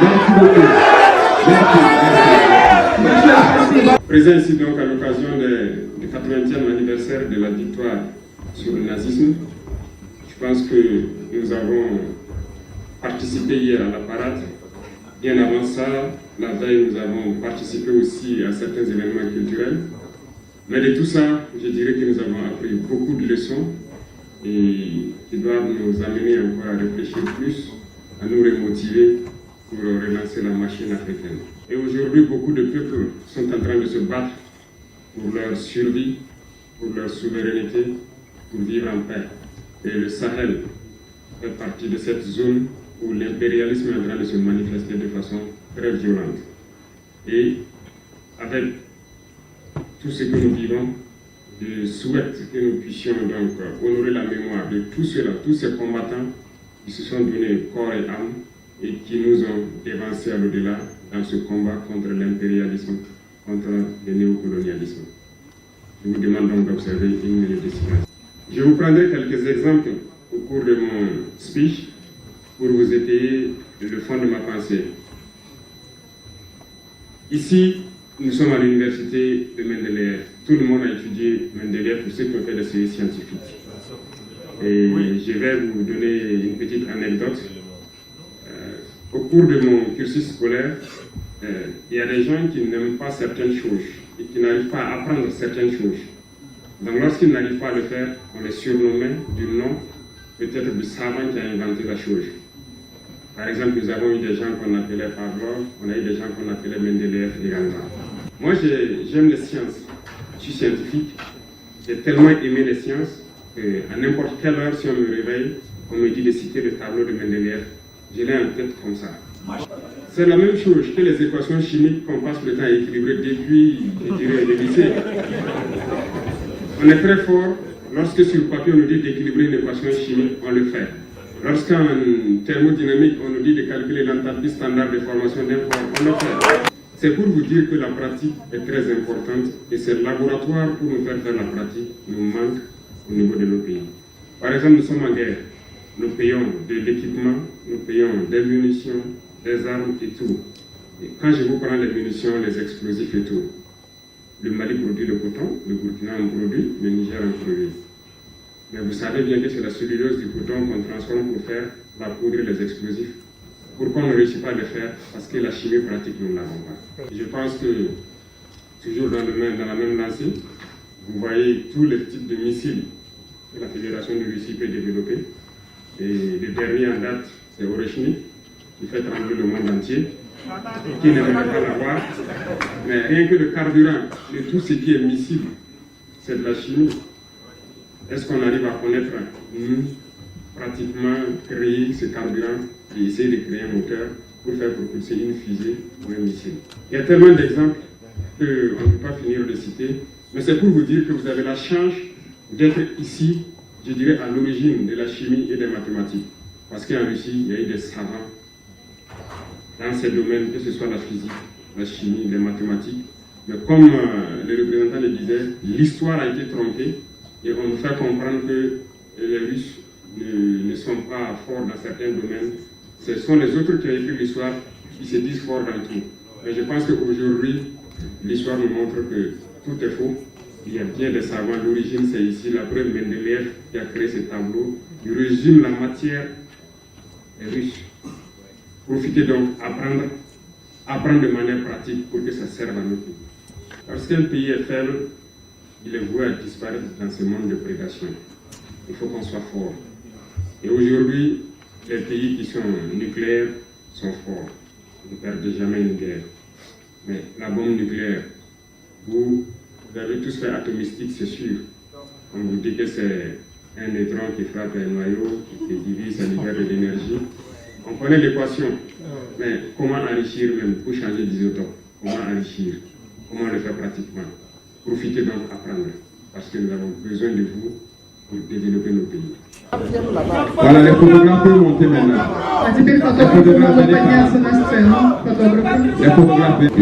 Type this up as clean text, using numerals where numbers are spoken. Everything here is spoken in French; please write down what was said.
Merci beaucoup. Merci. Présent ici donc à l'occasion du 80e anniversaire de la victoire sur le nazisme, je pense que nous avons participé hier à la parade. Bien avant ça, la veille, nous avons participé aussi à certains événements culturels. Mais de tout ça, je dirais que nous avons appris beaucoup de leçons et qui doivent nous amener encore à réfléchir plus, à nous remotiver pour relancer la machine africaine. Et aujourd'hui, beaucoup de peuples sont en train de se battre pour leur survie, pour leur souveraineté, pour vivre en paix. Et le Sahel fait partie de cette zone où l'impérialisme est en train de se manifester de façon très violente. Et avec tout ce que nous vivons, je souhaite que nous puissions donc honorer la mémoire de tous ceux-là, tous ces combattants qui se sont donnés corps et âme et qui nous ont évancés à l'au-delà dans ce combat contre l'impérialisme, contre le néocolonialisme. Je vous demande donc d'observer une minute de silence. Je vous prendrai quelques exemples au cours de mon speech pour vous étayer le fond de ma pensée. Ici, nous sommes à l'université de Mendeleïev. Tout le monde a étudié Mendeleïev pour ceux qui ont fait des séries scientifiques. Et je vais vous donner une petite anecdote. Au cours de mon cursus scolaire, il y a des gens qui n'aiment pas certaines choses et qui n'arrivent pas à apprendre certaines choses. Donc lorsqu'ils n'arrivent pas à le faire, on les surnommait du nom peut-être du savant qui a inventé la chose. Par exemple, nous avons eu des gens qu'on appelait Pavlov, on a eu des gens qu'on appelait Mendeleïev et Gangam. Moi, j'aime les sciences. Je suis scientifique. J'ai tellement aimé les sciences qu'à n'importe quelle heure, si on me réveille, on me dit de citer le tableau de Mendeleïev. Je l'ai en tête comme ça. C'est la même chose que les équations chimiques qu'on passe le temps à équilibrer depuis, je dirais, le lycée. On est très fort. Lorsque sur le papier on nous dit d'équilibrer une équation chimique, on le fait. Lorsqu'en thermodynamique on nous dit de calculer l'enthalpie standard de formation d'un corps, on le fait. C'est pour vous dire que la pratique est très importante et ces laboratoires pour nous faire la pratique nous manquent au niveau de nos pays. Par exemple, nous sommes en guerre. Nous payons de l'équipement, nous payons des munitions, des armes et tout. Et quand je vous prends les munitions, les explosifs et tout, le Mali produit le coton, le Burkina en produit, le Niger en produit. Mais vous savez bien que c'est la cellulose du coton qu'on transforme pour faire la poudre et les explosifs. Pourquoi on ne réussit pas à le faire? Parce que la chimie pratique, nous ne l'avons pas. Je pense que, toujours dans la même lancée, vous voyez tous les types de missiles que la Fédération de Russie peut développer. Et le dernier en date, c'est Oreshnik, qui fait trembler le monde entier, et qui n'aimerait pas l'avoir. Mais rien que le carburant de tout ce qui est missile, c'est de la chimie. Est-ce qu'on arrive à connaître, nous, pratiquement créer ce carburant et essayer de créer un moteur pour faire propulser une fusée ou un missile? Il y a tellement d'exemples qu'on ne peut pas finir de citer, mais c'est pour vous dire que vous avez la chance d'être ici, je dirais, à l'origine de la chimie et des mathématiques. Parce qu'en Russie, il y a eu des savants dans ces domaines, que ce soit la physique, la chimie, les mathématiques. Mais comme le représentant le disait, l'histoire a été trompée et on nous fait comprendre que les Russes ne sont pas forts dans certains domaines. Ce sont les autres qui ont écrit l'histoire qui se disent forts dans tout. Mais je pense qu'aujourd'hui, l'histoire nous montre que tout est faux. Il y a bien des savants. L'origine, c'est ici. La preuve, Mendeleïev qui a créé ce tableau. Il résume la matière russe. Profitez donc, apprendre de manière pratique pour que ça serve à nos pays. Lorsqu'un pays est faible, il est voué à disparaître dans ce monde de prédation. Il faut qu'on soit fort. Et aujourd'hui, les pays qui sont nucléaires sont forts. Ils ne perdent jamais une guerre. Mais la bombe nucléaire, vous avez tous fait atomistique, c'est sûr. On vous dit que c'est un neutron qui frappe un noyau, qui divise, ça libère de l'énergie. On connaît l'équation, mais comment enrichir même pour changer d'isotope? Comment enrichir? Comment le faire pratiquement? Profitez donc apprendre, parce que nous avons besoin de vous pour développer nos pays. Voilà, les photographes peuvent monter maintenant. А теперь фотографы могут подняться на сцену. Les photographes peuvent